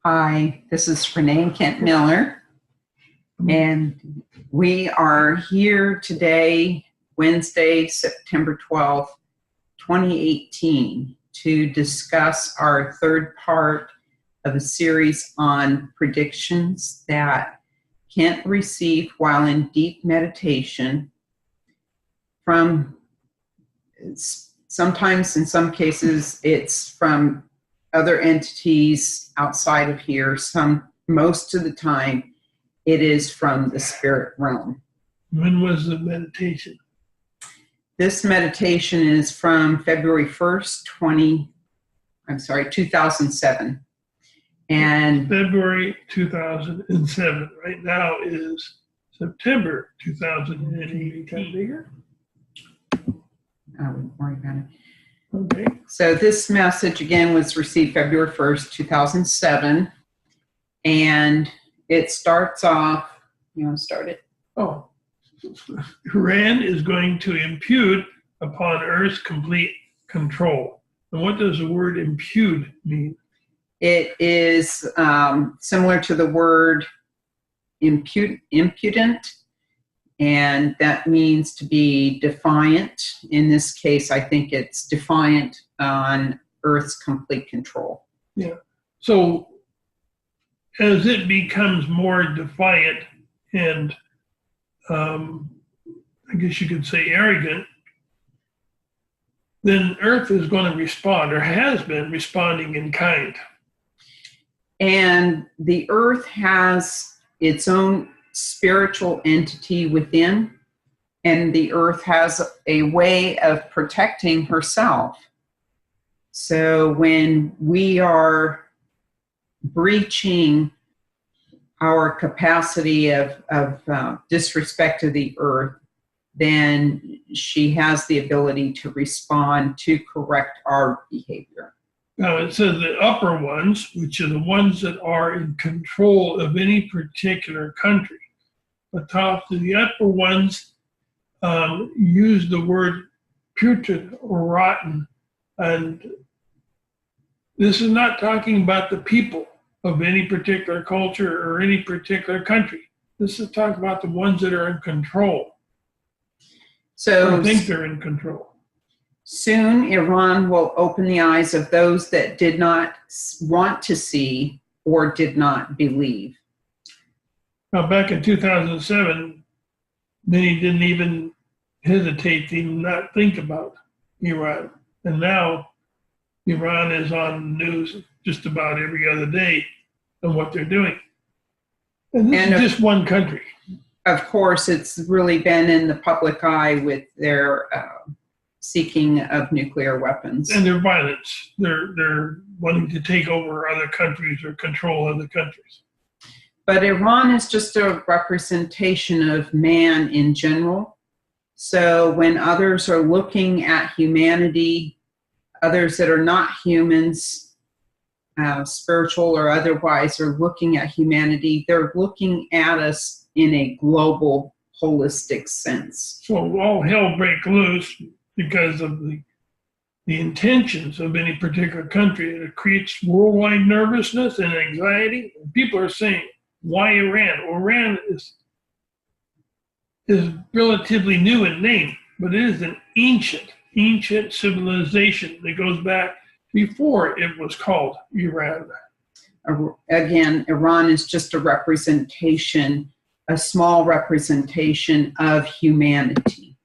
Hi, this is Renee Kent Miller, and we are here today, Wednesday, September 12th, 2018, to discuss our third part of a series on predictions that Kent received while in deep meditation from, sometimes in some cases, it's from other entities outside of here. Most of the time, it is from the spirit realm. When was the meditation? This meditation is from February 1st, 2007. And February 2007. Right now is September 2018. I wouldn't worry about it. Okay. So this message, again, was received February 1st, 2007. And it starts off, you want to start it? Oh, Ran is going to impute upon Earth's complete control. And what does the word impute mean? It is similar to the word impudent, and that means to be defiant. In this case, I think it's defiant on Earth's complete control. Yeah. So as it becomes more defiant and I guess you could say arrogant, then Earth is going to respond, or has been responding in kind. And the Earth has its own spiritual entity within, and the Earth has a way of protecting herself. So when we are breaching our capacity of disrespect to the Earth, then she has the ability to respond to correct our behavior. Now it says the upper ones, which are the ones that are in control of any particular country. But the upper ones use the word putrid or rotten. And this is not talking about the people of any particular culture or any particular country. This is talking about the ones that are in control. So I think they're in control. Soon, Iran will open the eyes of those that did not want to see or did not believe. Now, back in 2007, many didn't even hesitate to even not think about Iran. And now, Iran is on the news just about every other day on what they're doing. And this is just one country. Of course, it's really been in the public eye with their seeking of nuclear weapons. And their violence. They're wanting to take over other countries or control other countries. But Iran is just a representation of man in general. So when others are looking at humanity, others that are not humans, spiritual or otherwise, are looking at humanity, they're looking at us in a global, holistic sense. So all hell break loose because of the intentions of any particular country. It creates worldwide nervousness and anxiety. And people are saying, why Iran? Well, Iran is relatively new in name, but it is an ancient civilization that goes back before it was called Iran. Again, Iran is just a representation, a small representation of humanity.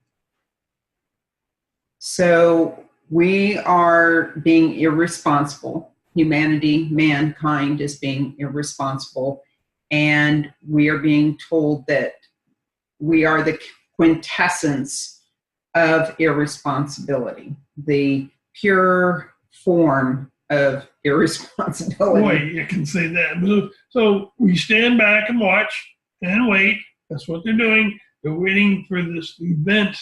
So we are being irresponsible. Humanity, mankind is being irresponsible. And we are being told that we are the quintessence of irresponsibility, the pure form of irresponsibility. Boy, you can say that. So we stand back and watch and wait. That's what they're doing. They're waiting for this event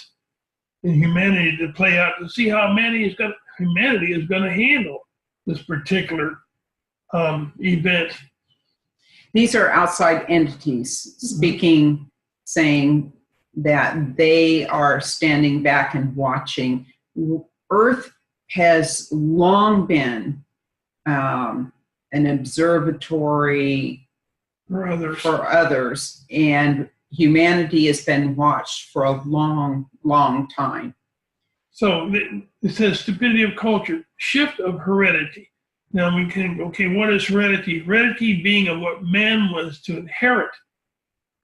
in humanity to play out to see how humanity is going to handle this particular event. These are outside entities speaking, saying that they are standing back and watching. Earth has long been an observatory for others. And humanity has been watched for a long, long time. So it says stupidity of culture, shift of heredity. Now we can, okay, what is heredity? Heredity being of what man was to inherit.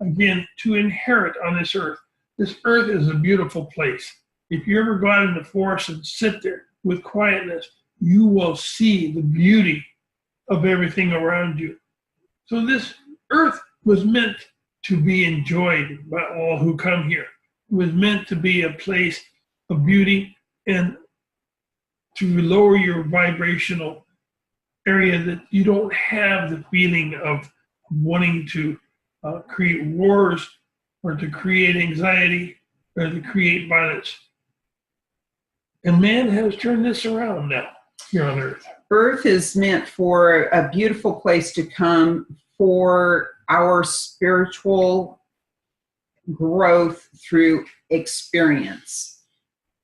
Again, to inherit on this earth. This earth is a beautiful place. If you ever go out in the forest and sit there with quietness, you will see the beauty of everything around you. So this earth was meant to be enjoyed by all who come here. It was meant to be a place of beauty and to lower your vibrational area, that you don't have the feeling of wanting to create wars or to create anxiety or to create violence. And man has turned this around now here on earth. Earth is meant for a beautiful place to come for our spiritual growth through experience.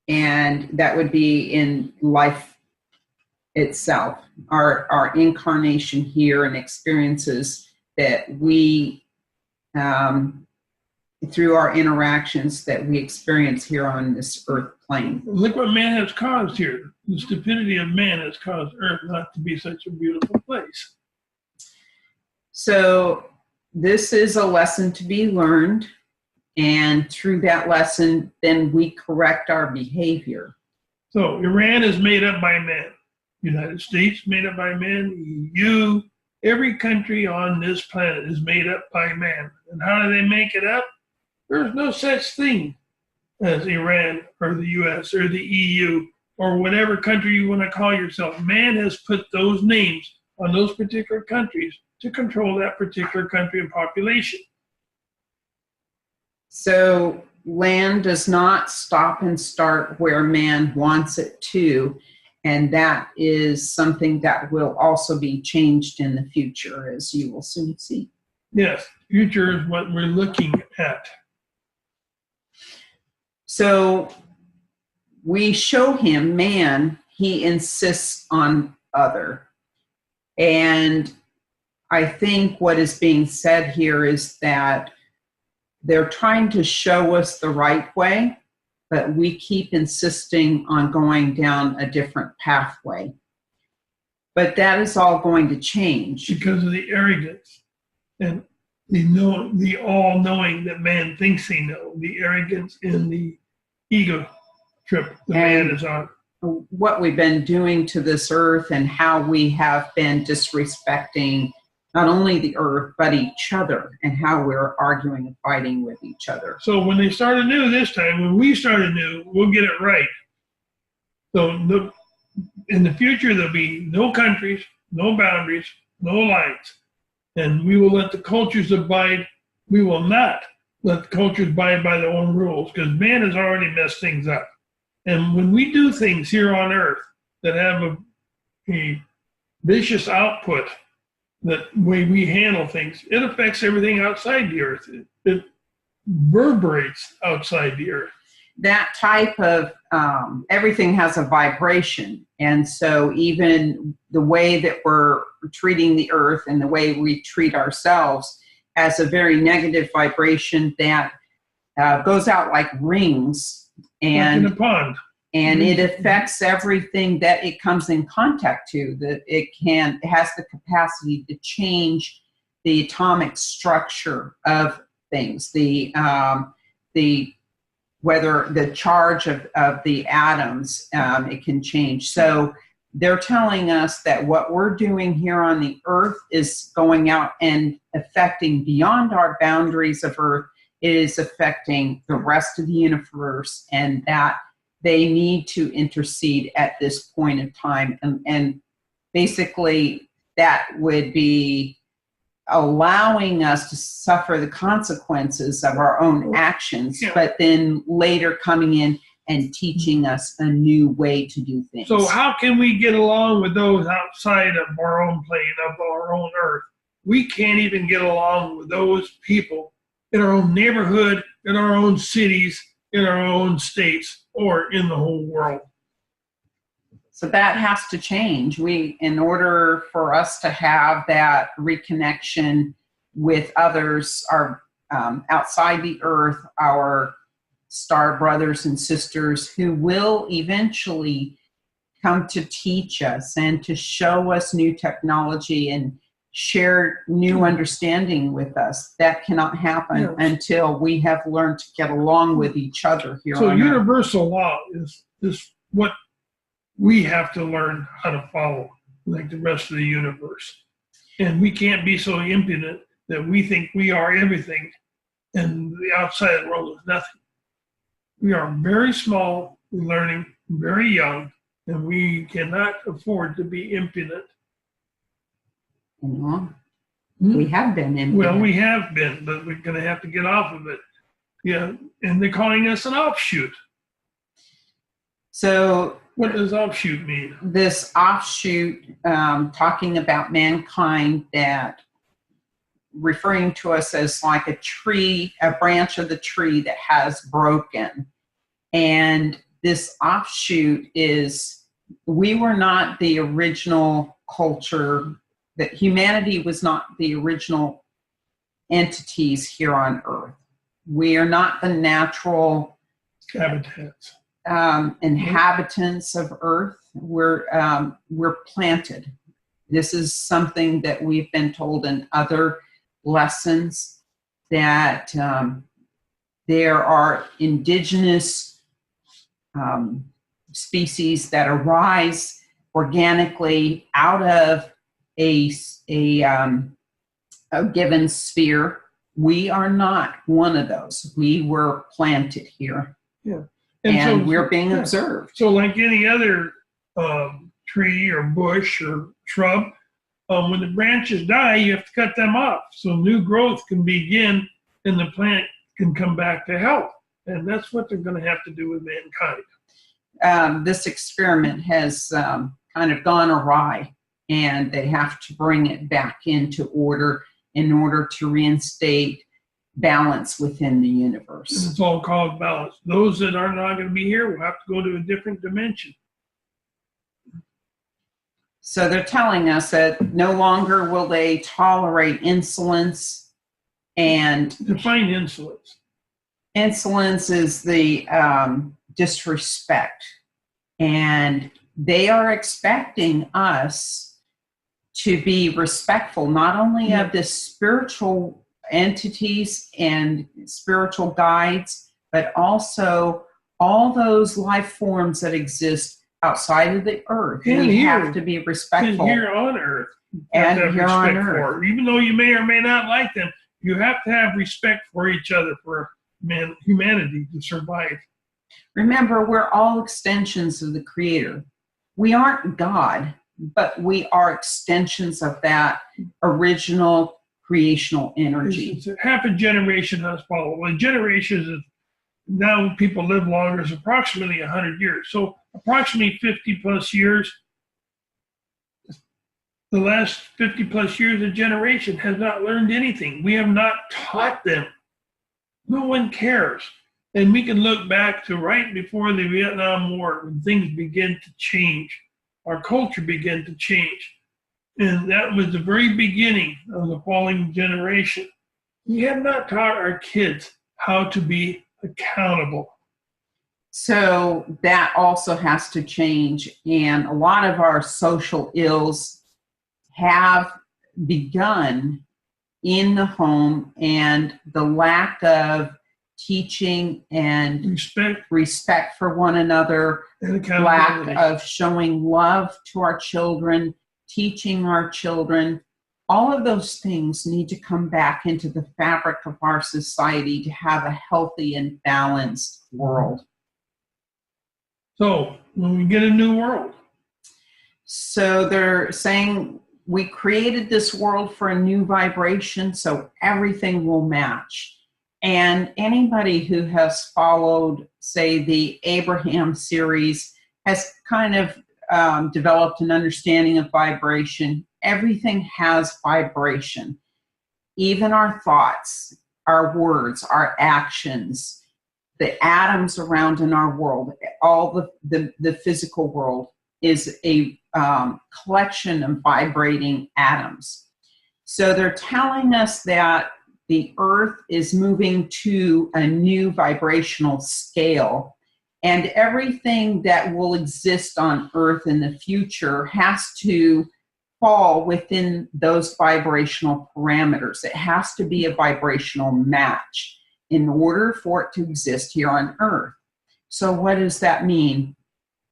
And that would be in life itself, our incarnation here and experiences that we, through our interactions that we experience here on this earth plane. Look what man has caused here. The stupidity of man has caused earth not to be such a beautiful place. So this is a lesson to be learned. And through that lesson, then we correct our behavior. So Iran is made up by men. United States made up by men. EU, every country on this planet is made up by man. And how do they make it up? There's no such thing as Iran or the US or the EU or whatever country you want to call yourself. Man has put those names on those particular countries to control that particular country and population. So land does not stop and start where man wants it to. And that is something that will also be changed in the future, as you will soon see. Yes, future is what we're looking at. So we show him, man, he insists on other. And I think what is being said here is that they're trying to show us the right way, but we keep insisting on going down a different pathway. But that is all going to change. Because of the arrogance and the all-knowing that man thinks he knows, the arrogance and the ego trip the man is on. What we've been doing to this earth and how we have been disrespecting not only the earth, but each other, and how we're arguing and fighting with each other. So when they start anew this time, when we start anew, we'll get it right. So in the future, there'll be no countries, no boundaries, no lines. And we will let the cultures abide. We will not let the cultures abide by their own rules, because man has already messed things up. And when we do things here on earth that have a vicious output, that way we handle things, it affects everything outside the earth. It reverberates outside the earth. That type of, everything has a vibration. And so even the way that we're treating the earth and the way we treat ourselves has a very negative vibration that goes out like rings. And like in a pond. And it affects everything that it comes in contact to. That it has the capacity to change the atomic structure of things, whether the charge of the atoms, it can change. So they're telling us that what we're doing here on the earth is going out and affecting beyond our boundaries of earth. It is affecting the rest of the universe, and that they need to intercede at this point in time. And basically that would be allowing us to suffer the consequences of our own actions, but then later coming in and teaching us a new way to do things. So how can we get along with those outside of our own plane, of our own earth? We can't even get along with those people in our own neighborhood, in our own cities, in our own states, or in the whole world. So that has to change. In order for us to have that reconnection with others, our outside the earth, our star brothers and sisters who will eventually come to teach us and to show us new technology and share new understanding with us. That cannot happen until we have learned to get along with each other here so on Earth. universal law is what we have to learn how to follow, like the rest of the universe. And we can't be so impudent that we think we are everything and the outside world is nothing. We are very small, learning, very young, and we cannot afford to be impudent. We have been impudent. Well, we have been, but we're going to have to get off of it. Yeah, and they're calling us an offshoot. So what does offshoot mean? This offshoot, talking about mankind, that referring to us as like a tree, a branch of the tree that has broken. And this offshoot is, we were not the original culture, that humanity was not the original entities here on Earth. We are not the natural habitats. Inhabitants of Earth. We're planted. This is something that we've been told in other lessons, that there are indigenous species that arise organically out of a given sphere. We are not one of those. We were planted here. Yeah. And so, we're being observed. So like any other tree or bush or shrub, when the branches die, you have to cut them off so new growth can begin and the plant can come back to health. And that's what they're going to have to do with mankind. This experiment has kind of gone awry, and they have to bring it back into order in order to reinstate balance within the universe. And it's all called balance. Those that are not going to be here will have to go to a different dimension. So they're telling us that no longer will they tolerate insolence. And define insolence. Insolence is the disrespect. And they are expecting us to be respectful, not only of the spiritual entities and spiritual guides, but also all those life forms that exist outside of the earth. We have to be respectful. And here on Earth. And here on Earth. Even though you may or may not like them, you have to have respect for each other for humanity to survive. Remember, we're all extensions of the Creator. We aren't God, but we are extensions of that original creational energy. It's half a generation has followed. Well, generations is now people live longer, is approximately 100 years. So approximately 50 plus years, the last 50 plus years, a generation has not learned anything. We have not taught them. No one cares. And we can look back to right before the Vietnam War when things began to change. Our culture began to change. And that was the very beginning of the falling generation. We have not taught our kids how to be accountable. So that also has to change. And a lot of our social ills have begun in the home, and the lack of teaching and respect for one another, lack of showing love to our children, teaching our children, all of those things need to come back into the fabric of our society to have a healthy and balanced world. So when we get a new world. So they're saying we created this world for a new vibration, so everything will match. And anybody who has followed, say, the Abraham series has kind of developed an understanding of vibration. Everything has vibration. Even our thoughts, our words, our actions, the atoms around in our world, all the physical world, is a collection of vibrating atoms. So they're telling us that the Earth is moving to a new vibrational scale, and everything that will exist on Earth in the future has to fall within those vibrational parameters. It has to be a vibrational match in order for it to exist here on Earth. So what does that mean?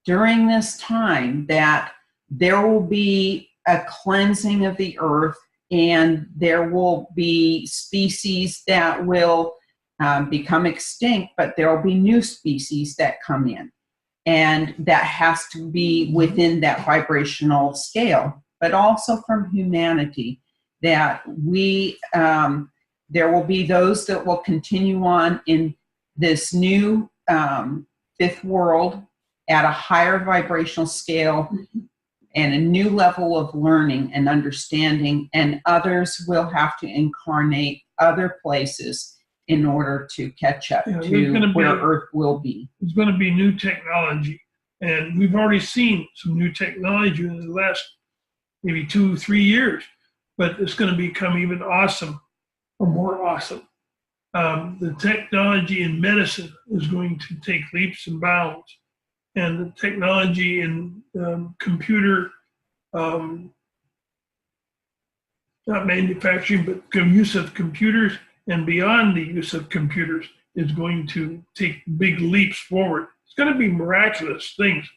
During this time, that there will be a cleansing of the Earth, and there will be species that will become extinct, but there will be new species that come in. And that has to be within that vibrational scale, but also from humanity, that there will be those that will continue on in this new fifth world at a higher vibrational scale and a new level of learning and understanding, and others will have to incarnate other places in order to catch up to where Earth will be. There's going to be new technology, and we've already seen some new technology in the last maybe 2-3 years, but it's going to become even awesome or more awesome. The technology in medicine is going to take leaps and bounds, and the technology in computer, not manufacturing, but use of computers and beyond the use of computers is going to take big leaps forward. It's going to be miraculous things,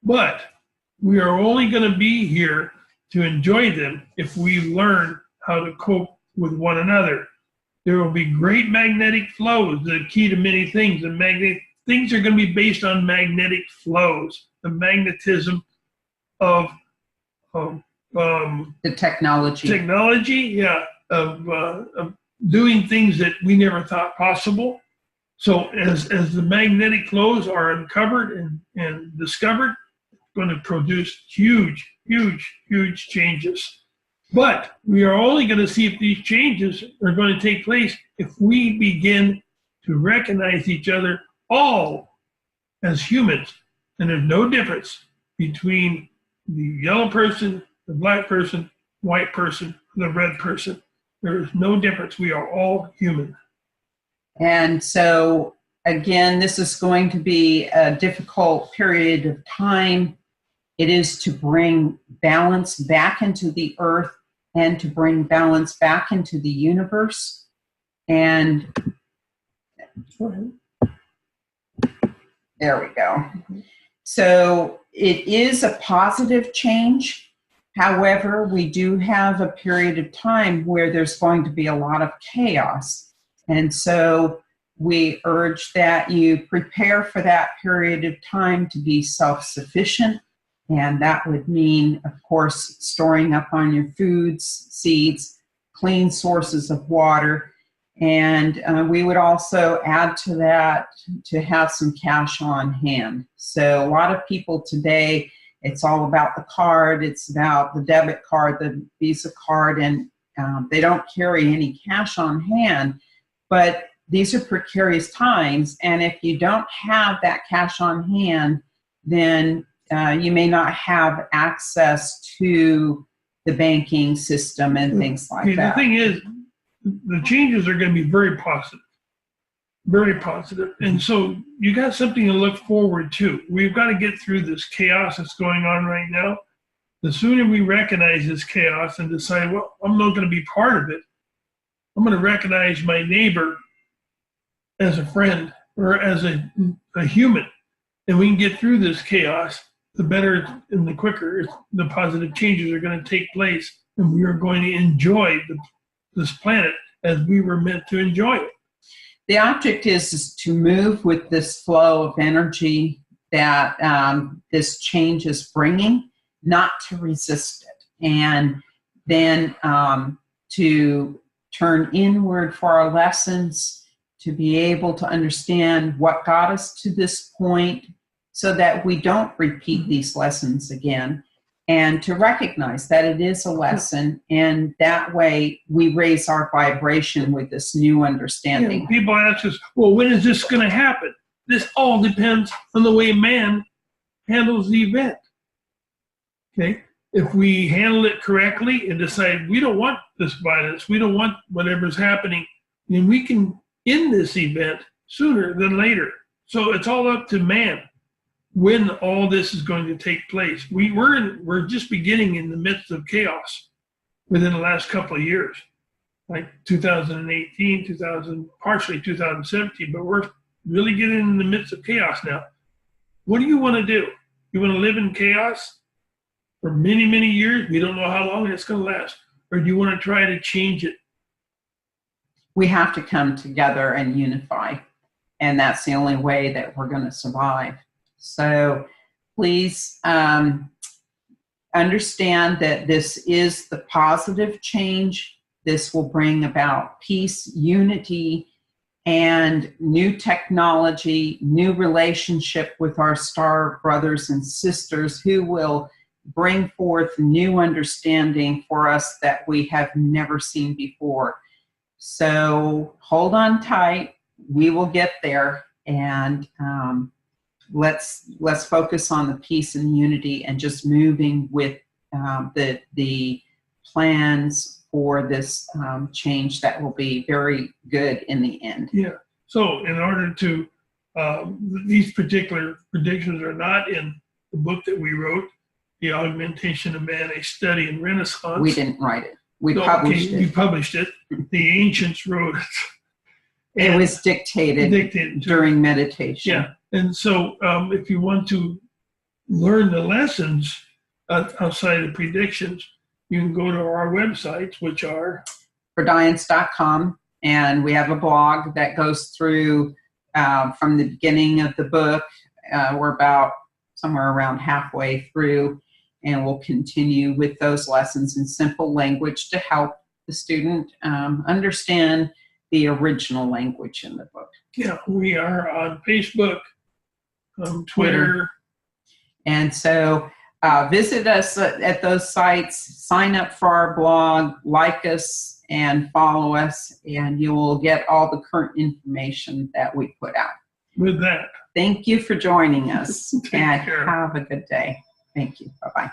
but we are only going to be here to enjoy them if we learn how to cope with one another. There will be great magnetic flows, the key to many things. And things are going to be based on magnetic flows, the magnetism of the technology. Of doing things that we never thought possible. So as the magnetic flows are uncovered and discovered, it's going to produce huge changes. But we are only going to see if these changes are going to take place if we begin to recognize each other all as humans. And there's no difference between the yellow person, the black person, white person, the red person. There is no difference. We are all human. And so, again, this is going to be a difficult period of time. It is to bring balance back into the Earth and to bring balance back into the universe. And there we go. So it is a positive change. However, we do have a period of time where there's going to be a lot of chaos. And so we urge that you prepare for that period of time to be self-sufficient. And that would mean, of course, storing up on your foods, seeds, clean sources of water. And we would also add to that to have some cash on hand. So a lot of people today, it's all about the card. It's about the debit card, the Visa card, and they don't carry any cash on hand. But these are precarious times. And if you don't have that cash on hand, then you may not have access to the banking system and things like that. The thing is, the changes are going to be very positive. Very positive. And so you got something to look forward to. We've got to get through this chaos that's going on right now. The sooner we recognize this chaos and decide, well, I'm not going to be part of it. I'm going to recognize my neighbor as a friend or as a human. And we can get through this chaos, the better and the quicker the positive changes are going to take place. And we are going to enjoy this planet as we were meant to enjoy it. The object is to move with this flow of energy that this change is bringing, not to resist it. And then to turn inward for our lessons, to be able to understand what got us to this point so that we don't repeat these lessons again. And to recognize that it is a lesson, and that way we raise our vibration with this new understanding. Yeah, people ask us, well, when is this going to happen? This all depends on the way man handles the event. Okay? If we handle it correctly and decide we don't want this violence, we don't want whatever's happening, then we can end this event sooner than later. So it's all up to man when all this is going to take place. We're just beginning in the midst of chaos within the last couple of years, like 2018, partially 2017, but we're really getting in the midst of chaos now. What do you want to do? You want to live in chaos for many, many years? We don't know how long it's going to last. Or do you want to try to change it? We have to come together and unify. And that's the only way that we're going to survive. So please understand that this is the positive change. This will bring about peace, unity, and new technology, new relationship with our star brothers and sisters who will bring forth new understanding for us that we have never seen before. So hold on tight. We will get there, and let's focus on the peace and unity and just moving with the plans for this change that will be very good in the end. Yeah. So in order to, these particular predictions are not in the book that we wrote, The Augmentation of Man, A Study in Renaissance. We didn't write it. We published it. We published it. The ancients wrote it. It was dictated during meditation. Yeah. And so if you want to learn the lessons outside of predictions, you can go to our websites, which are fordiance.com, and we have a blog that goes through from the beginning of the book. We're about somewhere around halfway through, and we'll continue with those lessons in simple language to help the student understand the original language in the book. Yeah, we are on Facebook, Twitter. And so visit us at those sites, sign up for our blog, like us, and follow us, and you will get all the current information that we put out. With that, thank you for joining us, and care. have a good day. Thank you. Bye-bye.